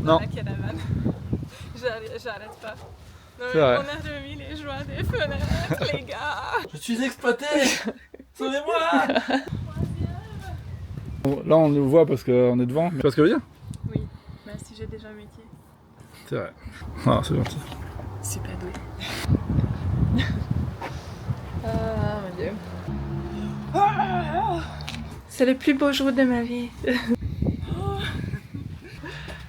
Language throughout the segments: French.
dans Non. la caravane. J'arrête pas. Non, C'est mais vrai. on a remis les joints des fenêtres, les gars. Je suis exploité. Sauvez-moi. Bon, là on nous voit parce qu'on est devant. Tu vois ce que je veux dire? Oui, même si j'ai déjà un métier. C'est vrai. Ah, c'est gentil. Super doué. Ah mon dieu. C'est le plus beau jour de ma vie.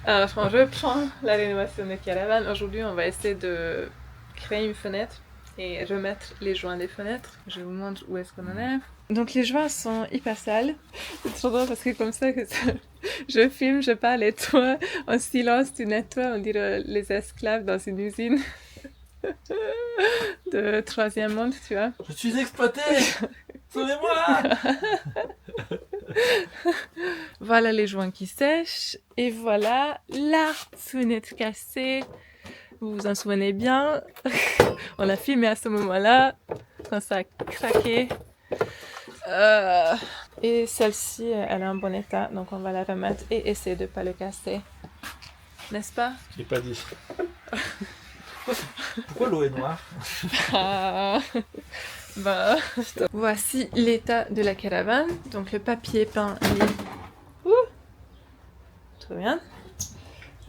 Alors, je prends la rénovation de caravane. Aujourd'hui, on va essayer de créer une fenêtre et remettre les joints des fenêtres. Je vous montre où est-ce qu'on en est. Donc, les joints sont hyper sales. C'est trop drôle parce que comme ça, je filme, je parle et toi, en silence, tu nettoies. On dirait les esclaves dans une usine de troisième monde, tu vois. Je suis exploité. Sauvez-moi. Voilà les joints qui sèchent et voilà la fenêtre cassée. Vous vous en souvenez bien. On l'a filmé à ce moment-là quand ça a craqué. Et celle-ci, elle est en bon état, donc on va la remettre et essayer de ne pas le casser. N'est-ce pas? J'ai pas dit. Pourquoi l'eau est noire? Ah. Bah, voici l'état de la caravane. Donc le papier peint est trop bien,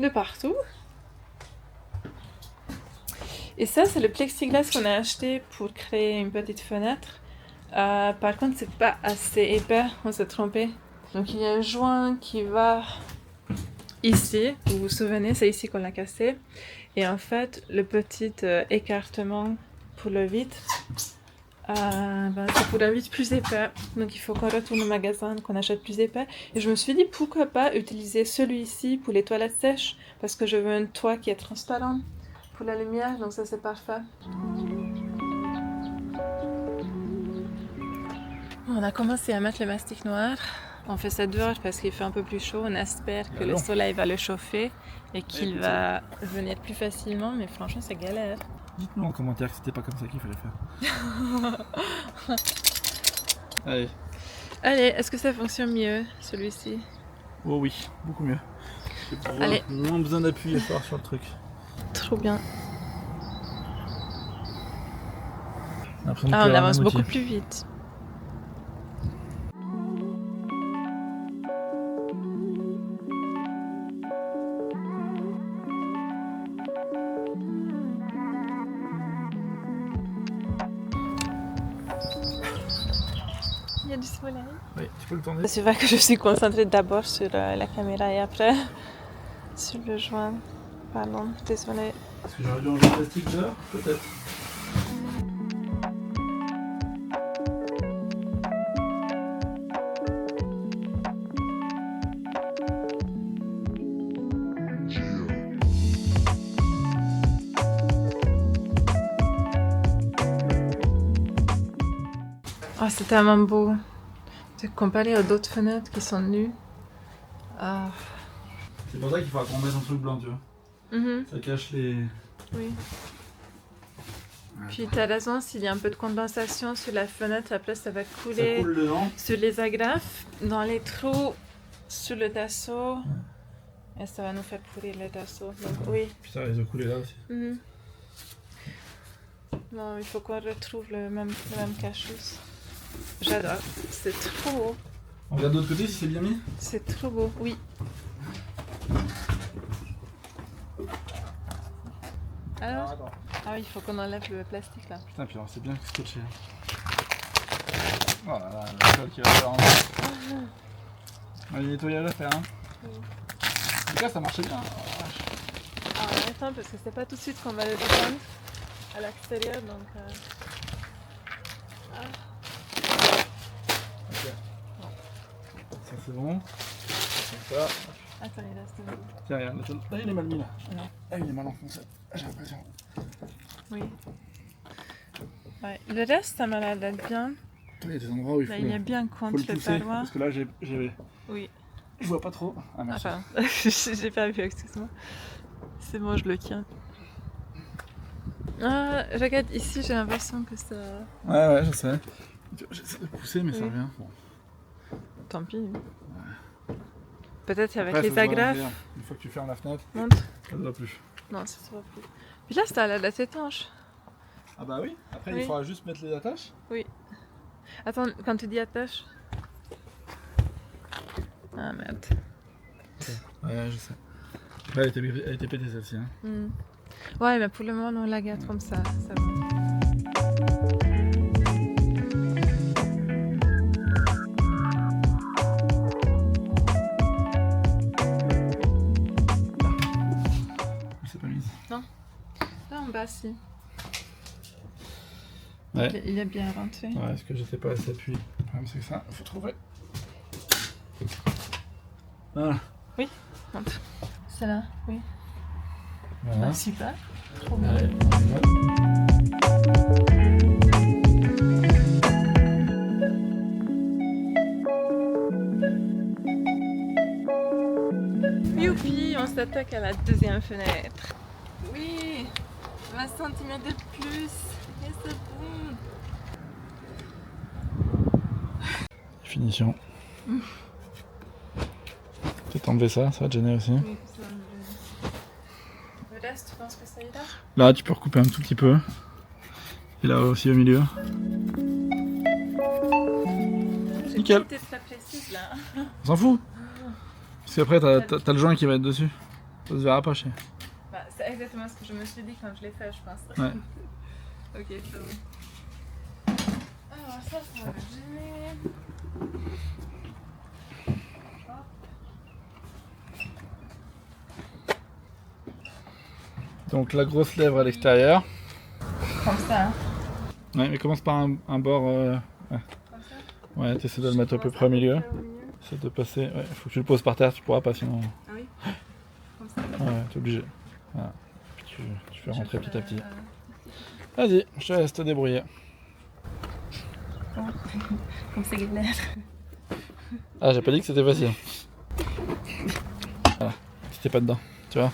de partout. Et ça, c'est le plexiglas qu'on a acheté pour créer une petite fenêtre. Par contre, c'est pas assez épais, on s'est trompé. Donc il y a un joint qui va ici, vous vous souvenez, c'est ici qu'on l'a cassé. Et en fait, le petit écartement pour le vide, c'est pour un vide plus épais. Donc il faut qu'on retourne au magasin, qu'on achète plus épais. Et je me suis dit, pourquoi pas utiliser celui-ci pour les toilettes sèches, parce que je veux un toit qui est transparent pour la lumière, donc ça c'est parfait. On a commencé à mettre le mastic noir. On fait ça dehors parce qu'il fait un peu plus chaud. On espère que le soleil va le chauffer et qu'il va venir plus facilement. Mais franchement, c'est galère. Dites-nous en commentaire que c'était pas comme ça qu'il fallait faire. Allez. Allez, est-ce que ça fonctionne mieux, celui-ci? Oh oui, beaucoup mieux. Allez. Moins besoin d'appuyer fort sur le truc. Trop bien. On avance beaucoup plus vite. Il y a du soleil. Oui, tu peux le tourner. C'est vrai que je suis concentrée d'abord sur la caméra et après sur le joint. Pardon, désolée. Est-ce que j'aurais dû enlever le plastique dehors? Peut-être. Oh, c'est tellement beau de comparer aux d'autres fenêtres qui sont nues. Ah. C'est pour ça qu'il faudra qu'on mette un truc blanc, tu vois. Ça cache les... Oui. Puis t'as raison, s'il y a un peu de condensation sur la fenêtre, après ça va couler Ça coule dedans. sur les agrafes, dans les trous, sur le tasseau. Et ça va nous faire pourrir le tasseau. Donc oui. Puis ça risque de couler là aussi. Non, il faut qu'on retrouve le même cachous. J'adore, c'est trop beau. On regarde de l'autre côté si c'est bien mis. C'est trop beau, oui. Alors? Ah oui, il faut qu'on enlève le plastique là. Putain, puis alors c'est bien scotché. Oh là là, la colle qui va faire en bas. Il y a du nettoyage à faire, hein. En tout cas, ça marchait bien. Ah, attends, parce que c'est pas tout de suite qu'on va le descendre à l'extérieur, donc... Ok. Ça c'est bon. Comme ça. Attends, il reste un bout. Tiens, regarde, là il est mal mis là. Non. Là il est mal enfoncé, j'ai l'impression. Oui. Ouais, le reste, ça m'a l'air d'être bien. Il y a des endroits où il faut, Là, il est bien faut contre le le pousser. parois. Parce que là Oui. je vois pas trop. Ah merci. Enfin, j'ai pas vu, excuse-moi. C'est bon, je le tiens. Ah, regarde, ici, j'ai l'impression que ça... Ouais, je sais. J'essaie de pousser, mais ça revient. Bon. Tant pis. Peut-être avec Après, les ça se voit agrafes. derrière. Une fois que tu fermes la fenêtre, Montre. ça ne va plus. Non, ça se voit plus. Puis là, ça a l'air d'être étanche. Ah bah oui, après Oui. il faudra juste mettre les attaches. Attends, quand tu dis attache. Ah merde. Ouais, je sais. Ouais, elle était pétée celle-ci. Hein. Hmm. Ouais, mais pour le moment, on la garde comme ça va. Elle s'est pas mise. Là, en bas, si. Ouais. Il est bien rentré. Ouais, ce que je sais pas, elle s'appuie. Le problème c'est que ça, il faut trouver. Voilà. Montre. C'est là, oui. Voilà. Ah, super. Trop bien. Allez, on y va. Youpi, on s'attaque à la deuxième fenêtre. Oui, 20 cm de plus. Et c'est bon. Finition. Peut-être enlever ça va te gêner aussi. Oui, ça me... Le reste, tu penses que ça ira? Là, tu peux recouper un tout petit peu. Et là aussi au milieu. Nickel. C'était très précise là. On s'en fout. Parce qu'après, t'as le joint qui va être dessus. Ça se verra pas chez. Bah, c'est exactement ce que je me suis dit quand je l'ai fait, je pense. Ouais. Ok, c'est bon. Alors ça va me gêner. Donc la grosse lèvre à l'extérieur. Comme ça, hein. Ouais, mais commence par un bord. Ouais, Comme ça. ouais t'essaies de le mettre à peu près au milieu. Essaie de passer. Ouais, faut que tu le poses par terre, tu pourras pas sinon. Ah oui. Comme ça. Ouais, t'es obligé. Voilà. Puis tu fais rentrer Je petit à fais, petit. Vas-y, je te laisse te débrouiller. Comme c'est galère. Ah, j'ai pas dit que c'était facile. Voilà, t'étais pas dedans, tu vois.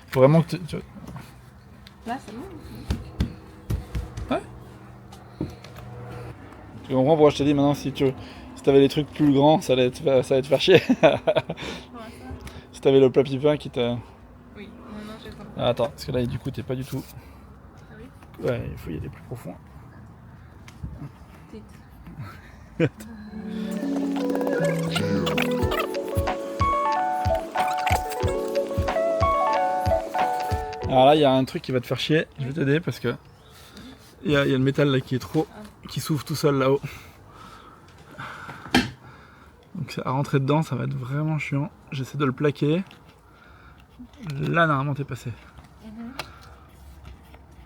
Faut vraiment que tu... Là, c'est bon. Tu comprends pourquoi je t'ai dit maintenant si t'avais les trucs plus grands, ça allait te faire chier. Comment ça? Si t'avais le plat pipin qui te... Oui, non, j'ai compris. Ah, attends, parce que là du coup t'es pas du tout... Ah oui? Ouais, il faut y aller plus profond. Petite. Alors là il y a un truc qui va te faire chier, je vais t'aider parce que... Il y a le métal là qui est trop... qui s'ouvre tout seul là-haut. Donc à rentrer dedans ça va être vraiment chiant. J'essaie de le plaquer. Là normalement t'es passé.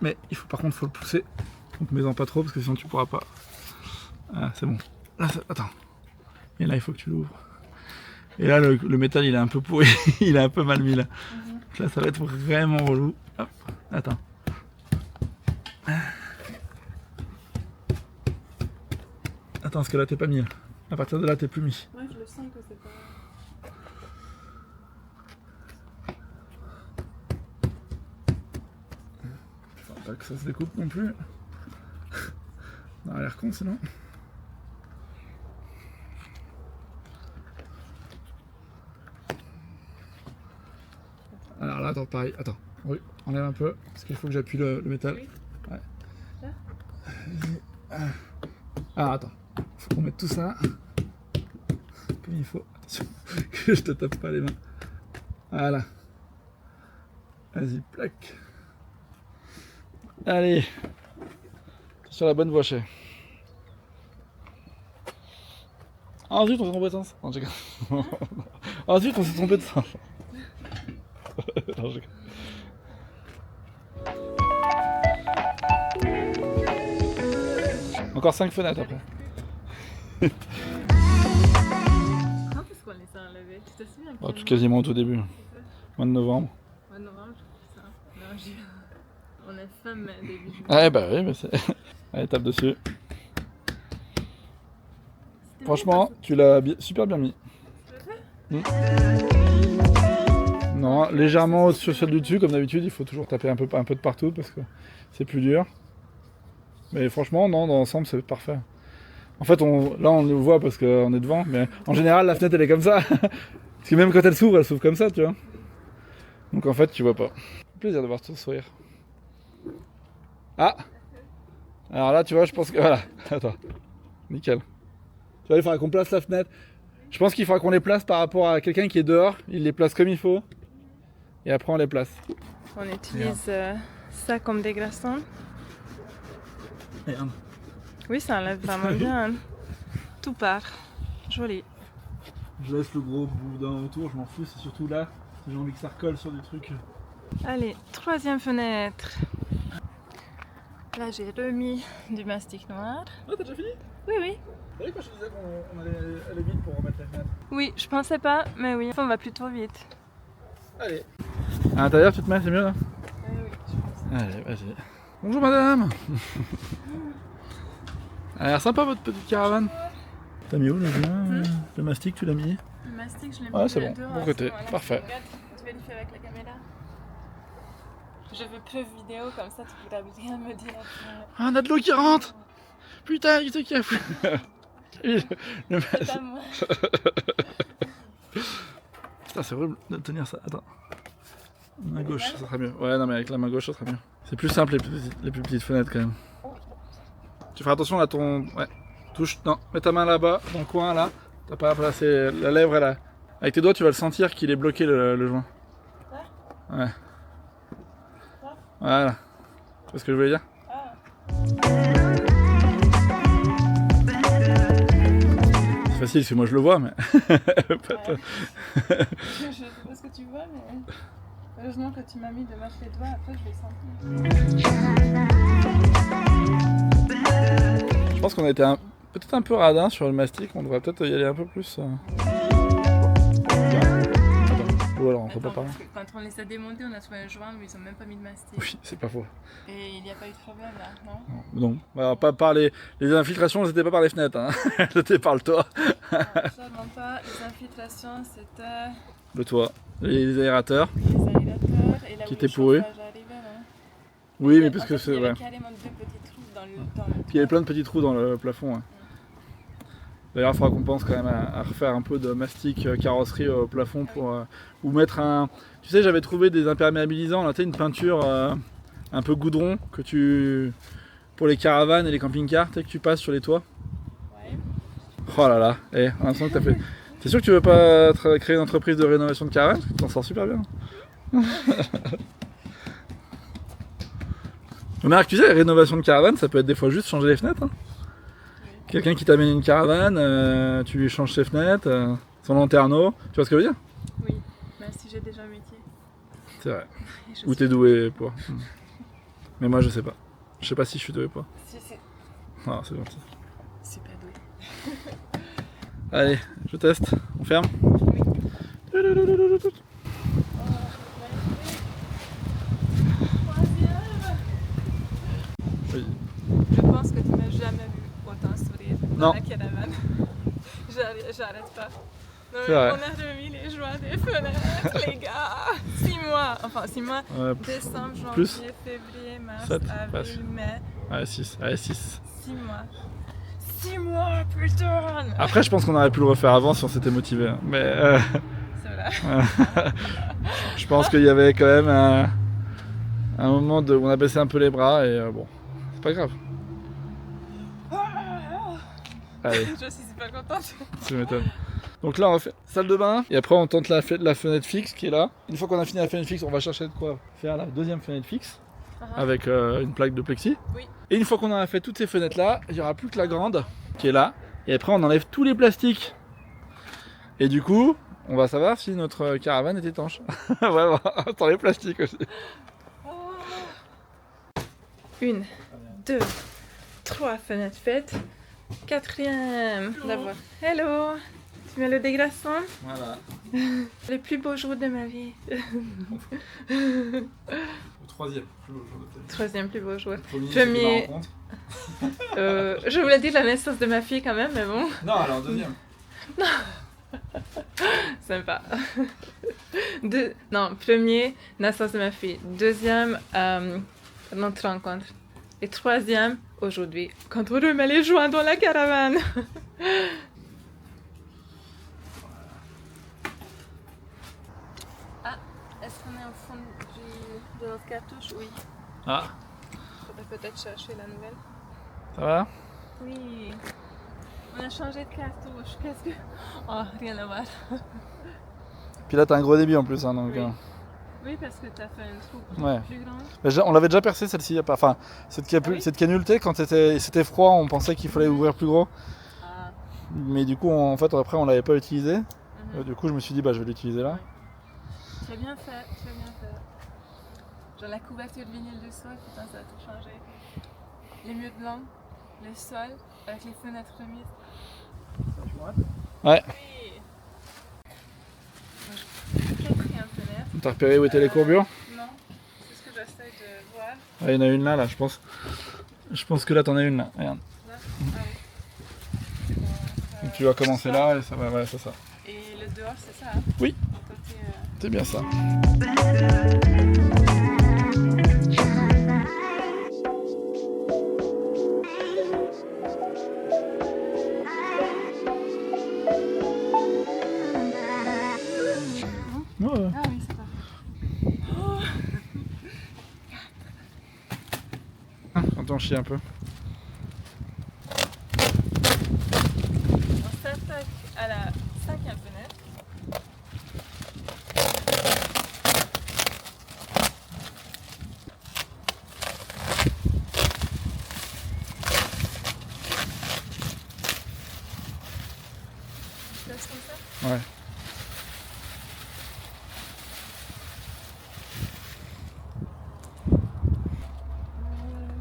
Mais il faut par contre faut le pousser. Donc mets-en pas trop parce que sinon tu pourras pas. Ah c'est bon. Là attends. Et là il faut que tu l'ouvres. Et là le métal il est un peu pourri. Il est un peu mal mis là. Donc là ça va être vraiment relou. Hop. Attends. Attends parce que là t'es pas mis là. À partir de là t'es plus mis. Ouais, je le sens que c'est pas... Faut pas que ça se découpe non plus. On a l'air con sinon. Alors là, attends, pareil. Attends, oui, enlève un peu, parce qu'il faut que j'appuie le métal. Oui. Ouais. Là Ah, attends. Faut qu'on mette tout ça comme il faut. Attention, que je te tape pas les mains. Voilà. Vas-y, plaque. Allez. Sur la bonne voie, chez. Ensuite, on s'est trompé de sens. Non, je déconne. Ensuite, on s'est trompé de sens. Non, je déconne. Encore 5 fenêtres après. Quand est-ce qu'on les a enlevés? Tu te souviens? Oh, tout quasiment au tout début. Mois de novembre. Mois de novembre, ça. Non, on est fin mai, début juillet. Ah, bah oui, mais c'est. Allez, tape dessus. Franchement, tu l'as super bien mis. Non, légèrement sur celle du dessus, comme d'habitude, il faut toujours taper un peu de partout parce que c'est plus dur. Mais franchement, non, dans l'ensemble, c'est parfait. En fait, là, on le voit parce qu'on est devant, mais en général, la fenêtre, elle est comme ça. Parce que même quand elle s'ouvre comme ça, tu vois. Donc en fait, tu vois pas. Plaisir de voir ton sourire. Ah! Alors là, tu vois, je pense que... Voilà. Attends. Nickel. Tu vois, il faudra qu'on place la fenêtre. Je pense qu'il faudra qu'on les place par rapport à quelqu'un qui est dehors. Il les place comme il faut. Et après, on les place. On utilise ça comme des glaçons. Merde. Oui, ça enlève vraiment bien. Tout part. Joli. Je laisse le gros boudin autour, je m'en fous. C'est surtout là, si j'ai envie que ça recolle sur des trucs. Allez, troisième fenêtre. Là, j'ai remis du mastic noir. Ah, t'as déjà fini? Oui, oui. T'as vu quand je te disais qu'on allait aller vite pour remettre la fenêtre? Oui, je pensais pas, mais oui. On va plutôt vite. Allez. À l'intérieur, tu te mets, c'est mieux là? Oui, je pense. Allez, vas-y. Bonjour madame. Elle a l'air sympa votre petite caravane. T'as mis où le mastic, tu l'as mis? Le mastic, je l'ai mis Ouais, c'est bon, dehors, bon côté, voilà, parfait. Regarde, tu vérifies avec la caméra. Je veux preuve vidéo, comme ça tu pourras bien me dire. Ah, on a de l'eau qui rentre. Putain, il était qui a fou. Le C'est pas moi. Putain, c'est horrible de tenir ça. Attends. Main gauche, ça sera mieux. Ouais, non, mais avec la main gauche, ça sera mieux. C'est plus simple les plus petites fenêtres quand même. Tu feras attention là, ton. Ouais. Touche. Non, mets ta main là-bas, dans le coin là. T'as pas à placer la lèvre là. Avec tes doigts, tu vas le sentir qu'il est bloqué le joint. Ouais. Voilà. Tu vois ce que je voulais dire? C'est facile parce que moi je le vois, mais. Je sais pas ce que tu vois, mais heureusement que tu m'as mis de mettre les doigts, après je vais sentir. Je pense qu'on a été peut-être un peu radin sur le mastic, on devrait peut-être y aller un peu plus. Ou alors on peut pas parler. Quand on les a démontés, on a trouvé un joint, mais ils ont même pas mis de mastic. Oui, c'est pas faux. Et il n'y a pas eu de problème là, non? Non. Alors, pas par les infiltrations, c'était pas par les fenêtres, hein. C'était par le toit. Absolument pas. Les infiltrations, c'était Le toit, les aérateurs. les aérateurs et là Qui où étaient le pourris. chauffage arrivait, non? Oui, mais En parce fait, que c'est. il y avait Ouais. carrément deux petits trous dans le Puis il y avait plein de petits trous dans le plafond. Ouais. D'ailleurs, il faudra qu'on pense quand même à refaire un peu de mastic carrosserie au plafond pour. Ou mettre un. Tu sais, j'avais trouvé des imperméabilisants, là, tu sais, une peinture un peu goudron que tu. Pour les caravanes et les camping-cars, tu sais, que tu passes sur les toits. Ouais. Oh là là, on a l'impression que t'as fait. T'es sûr que tu veux pas créer une entreprise de rénovation de caravane? Parce que tu t'en sors super bien. Remarque, tu sais, la rénovation de caravane, ça peut être des fois juste changer les fenêtres. Hein. Quelqu'un qui t'amène une caravane, tu lui changes ses fenêtres, son lanterneau. Tu vois ce que je veux dire? Oui, même si j'ai déjà un métier. C'est vrai. Et je Ou sais t'es doué pour. Mais moi, je sais pas. Je sais pas si je suis doué pour. Si, si. Ah, c'est gentil. Super doué. Allez, je teste. On ferme? Oui. Je pense que tu m'as jamais vu autant sourire dans Non. la caravane. J'arrête pas. Non, C'est mais vrai. on a remis les joints des fenêtres, les gars. 6 mois. Enfin, 6 mois. Ouais, Décembre, janvier, plus. février, mars, 7, avril, presque. mai. Ouais, 6. Ouais, 6. 6 mois. 6 mois, putain. Après, je pense qu'on aurait pu le refaire avant si on s'était motivé. Hein. Mais C'est vrai. je pense qu'il y avait quand même un moment où on a baissé un peu les bras et bon, c'est pas grave. Allez, Je suis super contente. tu m'étonnes. Donc là, on refait salle de bain et après on tente la fenêtre fixe qui est là. Une fois qu'on a fini la fenêtre fixe, on va chercher de quoi faire la deuxième fenêtre fixe avec une plaque de plexi. Oui. Et une fois qu'on aura fait toutes ces fenêtres là, il n'y aura plus que la grande qui est là. Et après, on enlève tous les plastiques. Et du coup, on va savoir si notre caravane est étanche. Vraiment, sans les plastiques aussi. 1, 2, 3 fenêtres faites. 4e, d'abord. Hello. Tu mets le déglaçant. Voilà. Le plus beau jour de ma vie. Le troisième. 3e plus beau jour. Premier. Je voulais dire la naissance de ma fille quand même, mais bon, Non, alors deuxième. sympa. Non, premier, naissance de ma fille. 2e, notre rencontre. Et 3e, aujourd'hui, quand on remet les joints dans la caravane. Est-ce qu'on est au fond de notre cartouche? Oui. Ah, Faudrait peut-être chercher la nouvelle. ça va? Oui. On a changé de cartouche. Qu'est-ce que... Oh, rien à voir. Puis là, t'as un gros débit en plus, hein, donc... Oui. Oui, parce que t'as fait une trou Ouais. plus grande. On l'avait déjà percé celle-ci, enfin Ah oui. cette canule T, quand c'était froid, on pensait qu'il fallait ouvrir plus gros. Ah. Mais du coup, en fait, après, on l'avait pas utilisé. Mhm. Du coup, je me suis dit, bah, je vais l'utiliser là. Tu as bien fait, tu as bien fait. Genre la couverture de vinyle du sol, putain, ça a tout changé. Les murs blancs, le sol, avec les fenêtres remises. Ouais. Oui. Quatrième fenêtre. T'as repéré où étaient les courbures? Non, c'est ce que j'essaie de voir. Ah, il y en a une là, je pense. Je pense que là, t'en as une là. Regarde. Là. Ah oui. Donc, tu vas commencer là et ça va, ouais, c'est ça. Et le dehors, c'est ça, hein? Oui. Côté, C'est bien ça. Ouais. Ah oui, c'est parfait. Quand on chie un peu. On s'attaque à la cinquième fenêtre. Tu laisses comme ça? Ouais.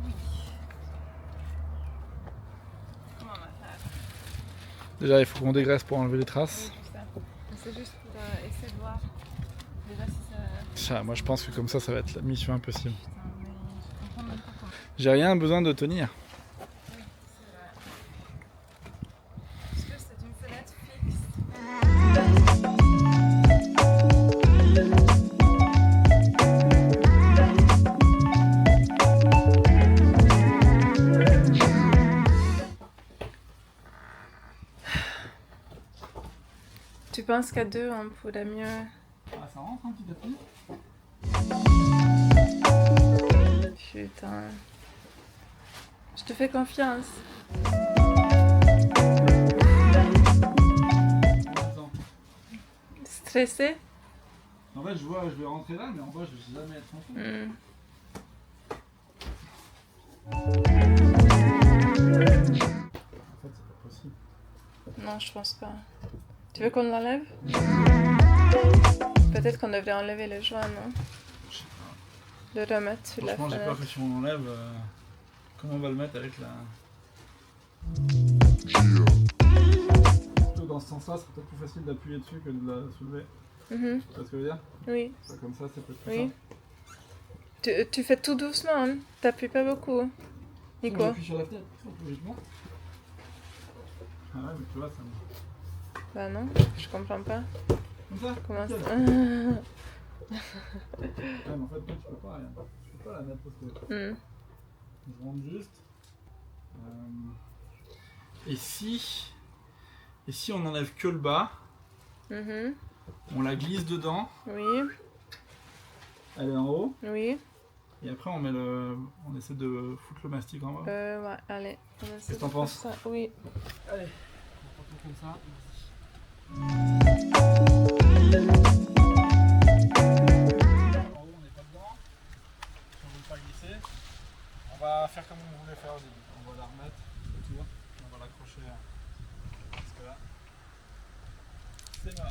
Oui. Comment on va faire? Déjà, il faut qu'on dégraisse pour enlever les traces. Oui, tout ça. Mais c'est juste pour essayer de voir déjà si ça... Ça, moi, je pense que comme ça va être la mission impossible. Putain, mais je comprends même pas comment. J'ai rien besoin de tenir. Oui, c'est vrai. Parce que c'est une fenêtre fixe. Tu penses qu'à deux, on pourrait mieux... Ah, ça rentre un petit à petit. Putain. Je te fais confiance. Stressé? En fait, je vois, je vais rentrer là, mais en bas, je vais jamais être en fond. En fait, c'est pas possible. Non, je pense pas. Tu veux qu'on l'enlève? Peut-être qu'on devrait enlever le joint, non? Je sais pas. Le remettre sur la Franchement, j'ai peur fenêtre. que si on l'enlève, comment on va le mettre avec la. Plutôt dans ce sens-là, c'est peut-être plus facile d'appuyer dessus que de la soulever. Mhm. Tu vois ce que je veux dire? Oui, Ça, comme ça, c'est peut-être plus oui. simple. Tu fais tout doucement, hein? T'appuies pas beaucoup. Nico? J'appuie sur la fenêtre, logiquement. Ah ouais, mais tu vois, ça me. Bah non, je comprends pas. Comme ça? Comment ça? nickel. Ouais, mais en fait, toi, tu peux pas, regarde. Tu peux pas la mettre parce que. Hmm. Je rentre juste. Et si on enlève que le bas, Mhm. on la glisse dedans, Oui, elle est en haut, oui. et après on essaie de foutre le mastic en bas. Ouais, allez. On essaie Qu'est-ce que t'en de faire penses? ça. Oui. Allez, on prend tout comme ça. En haut, on n'est pas dedans. Si on veut pas glisser, on va faire comme on voulait faire au début. On va la remettre autour, on va l'accrocher jusque là. C'est là.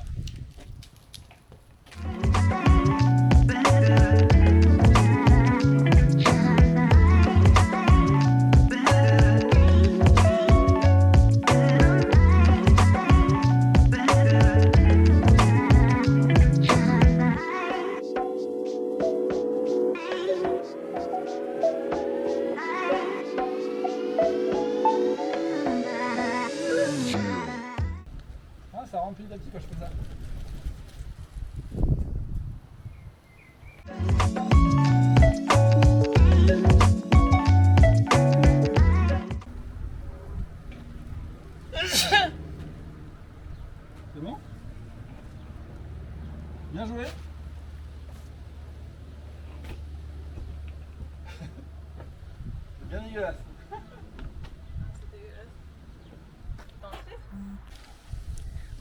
bien dégueulasse.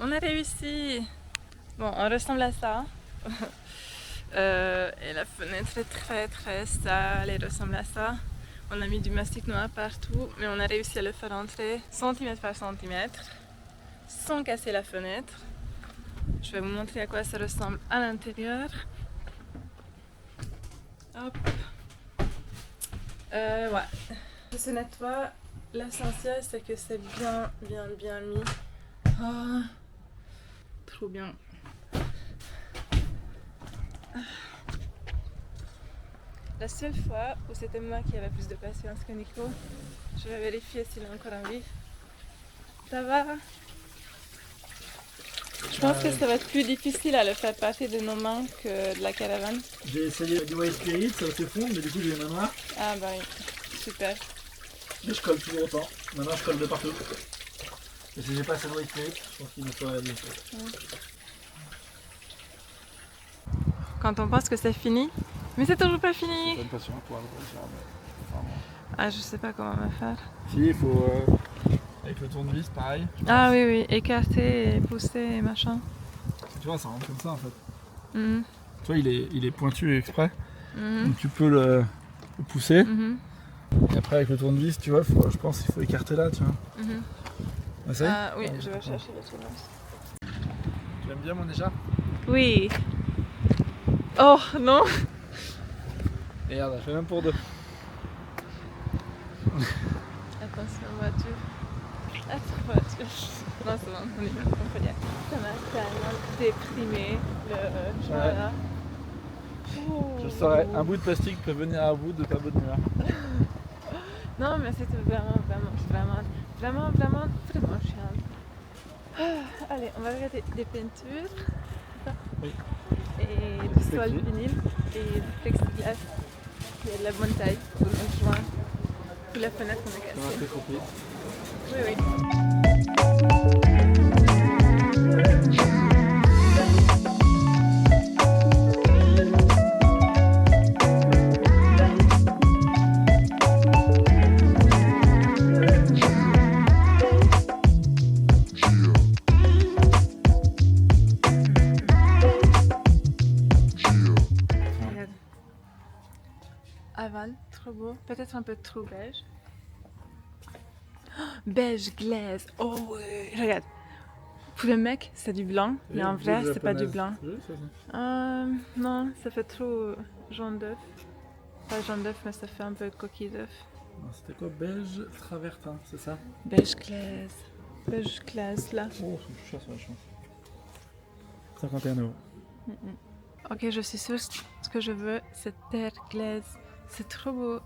On a réussi. Bon, on ressemble à ça. Et la fenêtre est très très sale, elle ressemble à ça. On a mis du mastic noir partout, mais on a réussi à le faire entrer centimètre par centimètre, sans casser la fenêtre. Je vais vous montrer à quoi ça ressemble à l'intérieur. Hop. Ouais. Je se nettoie. L'essentiel, c'est que c'est bien mis. Ah, trop bien. La seule fois où c'était moi qui avais plus de patience que Nico, je vais vérifier s'il est encore en vie. Ça va? Je pense que ça va être plus difficile à le faire partir de nos mains que de la caravane. J'ai essayé du White Spirit, ça se fond, mais du coup j'ai les mains noires. Ah bah oui, super. Mais je colle toujours autant. Maintenant je colle de partout. Et si j'ai pas assez de White Spirit, je pense qu'il me faut la limite. Quand on pense que c'est fini, mais c'est toujours pas fini. J'ai pas sûr pour le faire, mais enfin, bon. Ah, je sais pas comment on va faire. Si, il faut avec le tournevis pareil. Ah oui, oui, écarter et pousser et machin. Tu vois, ça rentre comme ça en fait. Mhm. Tu vois, il est pointu exprès. Mhm. Donc tu peux le pousser. Mhm. Et après avec le tournevis, tu vois, je pense qu'il faut écarter là, tu vois. Mhm. Ah, ça y est Ah oui, je vais chercher le tournevis. Tu aimes bien mon écharpe? Oui. Oh non. Et regarde, elle fait même pour deux. Attention voiture. Attention voiture. Non, c'est bon, on y va, on peut y aller. Ça m'a tellement déprimé le chemin Ouais. là. Je saurais, un bout de plastique peut venir à bout de ta bonne humeur. Non, mais c'était vraiment chiant. Ah, allez, on va regarder des peintures. Oui. Et du sol vinyle et du plexiglas. Il y a de la bonne taille pour le joint. Pour la fenêtre, on a Ça m'a cassé. fait couper. Oui, oui. Regarde. Aval, trop beau. Peut-être un peu trop beige. Oh, beige glaise. Oh ouais. Regarde. Pour le mec, c'est du blanc, mais en vrai, c'est pas du blanc. Non, ça fait trop jaune d'œuf. Pas jaune d'œuf, mais ça fait un peu coquille d'œuf. C'était quoi? Beige travertin, c'est ça? Beige glaise. Beige glaise là. Oh, c'est plus cher sur la chance. 51 €. Ok, je suis sûre ce que je veux, c'est terre glaise. C'est trop beau.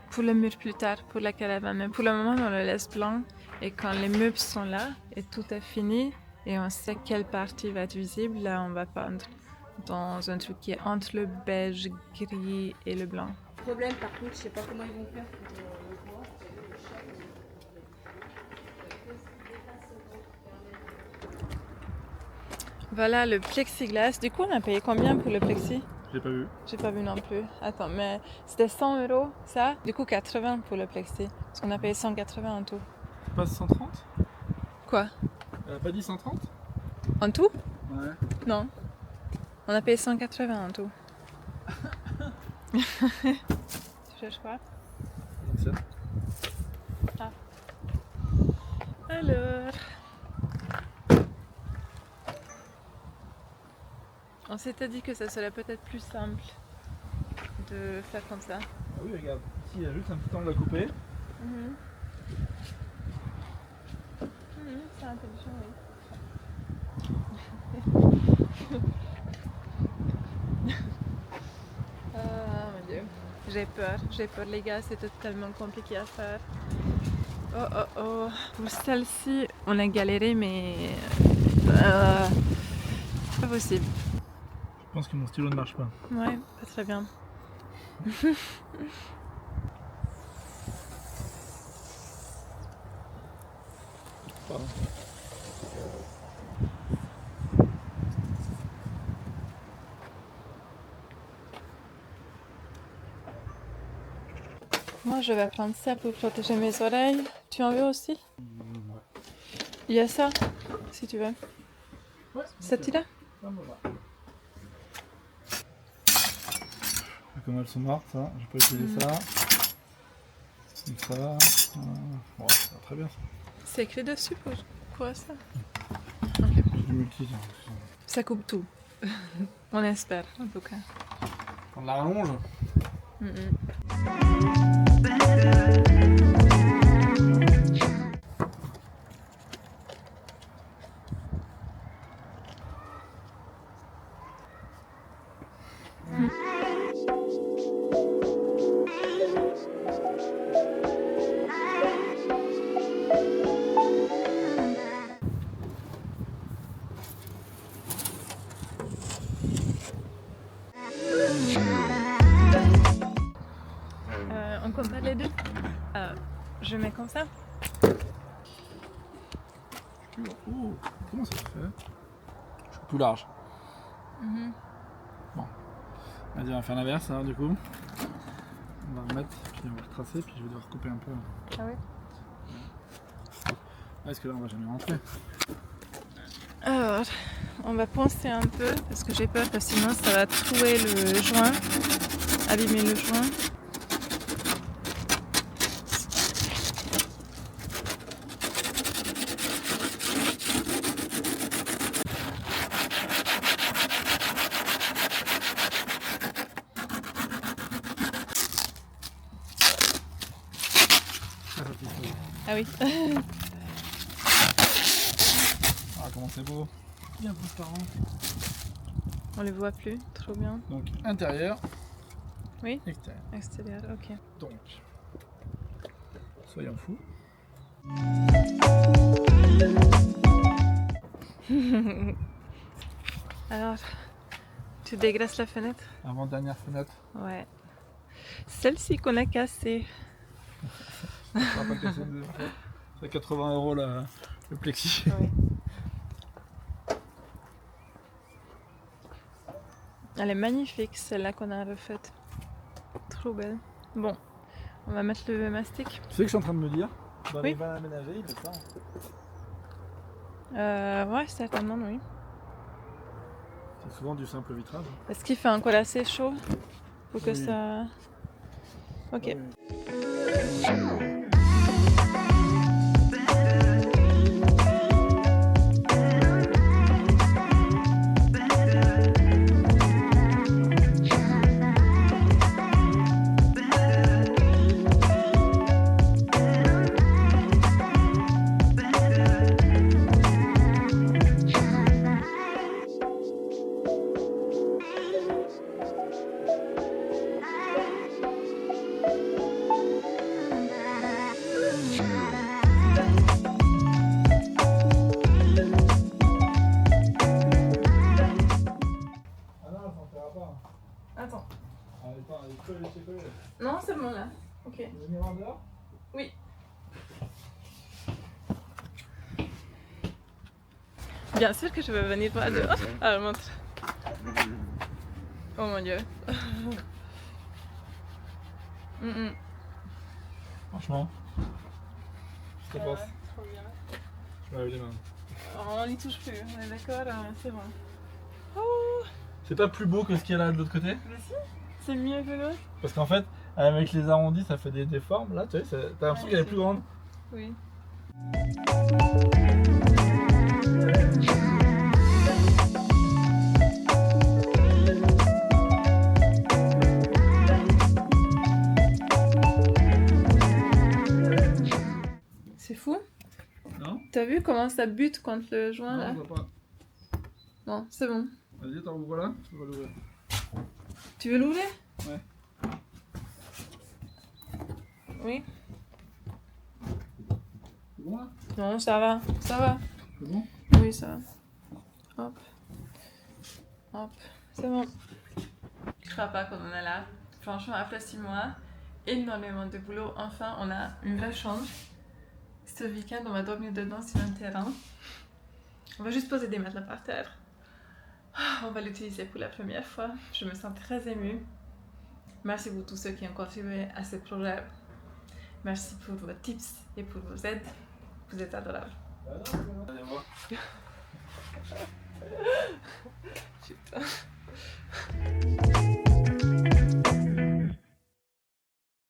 Pour le mur plus tard, pour la caravane. Mais pour le moment, on le laisse blanc. Et quand les meubles sont là et tout est fini, et on sait quelle partie va être visible, là, on va peindre dans un truc qui est entre le beige, gris et le blanc. Problème par contre, je sais pas comment ils vont faire pour le voir. Voilà le plexiglas. Du coup, on a payé combien pour le plexi? J'ai pas vu. J'ai pas vu non plus. Attends, mais c'était 100 € ça? Du coup, 80 pour le plexi. Parce qu'on a payé 180 en tout. Pas 130? Quoi? Elle a pas dit 130? En tout? Ouais. Non. On a payé 180 en tout. Tu cherches quoi? Ancienne. Alors... On s'était dit que ça serait peut-être plus simple de faire comme ça. Ah oui, regarde. Ici, il y a juste un petit angle à couper. C'est intelligent, oui. Ah mon dieu. J'ai peur les gars, c'était tellement compliqué à faire. Oh oh oh. Pour celle-ci, on a galéré mais... pas possible. Je pense que mon stylo ne marche pas. Ouais, pas très bien. Pardon. Moi, je vais prendre ça pour protéger mes oreilles. Tu en veux aussi? Il y a ça, si tu veux. Ouais. Cette-là? Comme elles sont mortes, ça, je peux utiliser ça. Comme ça. Ouais, ça va très bien ça. C'est écrit dessus pour quoi ça? C'est du multi. Ça coupe tout. On espère, en tout cas. On la rallonge. On compte pas les deux. Je mets comme ça. Oh, comment ça se fait? Je suis plus large. Bon. Vas-y, on va faire l'inverse alors du coup. On va remettre, puis on va retracer, puis je vais devoir couper un peu. Ah oui. Parce que là on va jamais rentrer. Alors, on va poncer un peu parce que j'ai peur que sinon ça va trouer le joint, abîmer le joint. Ah oui. Ah comment c'est beau. Bien transparent. On les voit plus, trop bien. Donc intérieur. Oui. Extérieur. Extérieur, ok. Donc, soyons fous. Alors, tu dégraisses la fenêtre? Avant-dernière fenêtre. Ouais. Celle-ci qu'on a cassée. Ça va pas casser deux. C'est 80 € le plexi. Oui. Elle est magnifique, celle-là qu'on a refaite. Trop belle. Bon, on va mettre le mastic. Tu sais que je suis en train de me dire, dans Oui. les vins aménagés, il fait ça. Ouais, certainement, oui. C'est souvent du simple vitrage. Est-ce qu'il fait encore assez chaud pour que Oui. ça... Ok. Ah non, ça ne fera pas. Attends. Ah, attends, il faut les checker. Non, c'est bon là. Ok. Tu veux venir en dehors? Oui. Bien sûr que je veux venir voir dehors. Alors, montre. Oh mon dieu. Franchement, je te pense. Trop bien. Je me lave les mains. On n'y touche plus, on est d'accord, c'est bon. C'est pas plus beau que ce qu'il y a là de l'autre côté? Mais si, c'est mieux que l'autre. Parce qu'en fait, avec les arrondis, ça fait des formes. Là, tu vois, t'as l'impression qu'elle est plus grande. Oui. C'est fou. Non? T'as vu comment ça bute contre le joint là? Non, je vois pas. Non, c'est bon. Vas-y, t'en ouvres là. Je vais l'ouvrir. Tu veux l'ouvrir? Ouais. Oui. C'est bon là? Non, ça va. Ça va. C'est bon? Oui, ça va. Hop. Hop. C'est bon. Je crois pas qu'on en est là. Franchement, après 6 mois, énormément de boulot. Enfin, on a une vraie chambre. Ce week-end, on va dormir dedans sur un terrain. On va juste poser des matelas par terre. On va l'utiliser pour la première fois. Je me sens très émue. Merci pour tous ceux qui ont contribué à ce projet. Merci pour vos tips et pour vos aides. Vous êtes adorables. Allez, moi. Putain.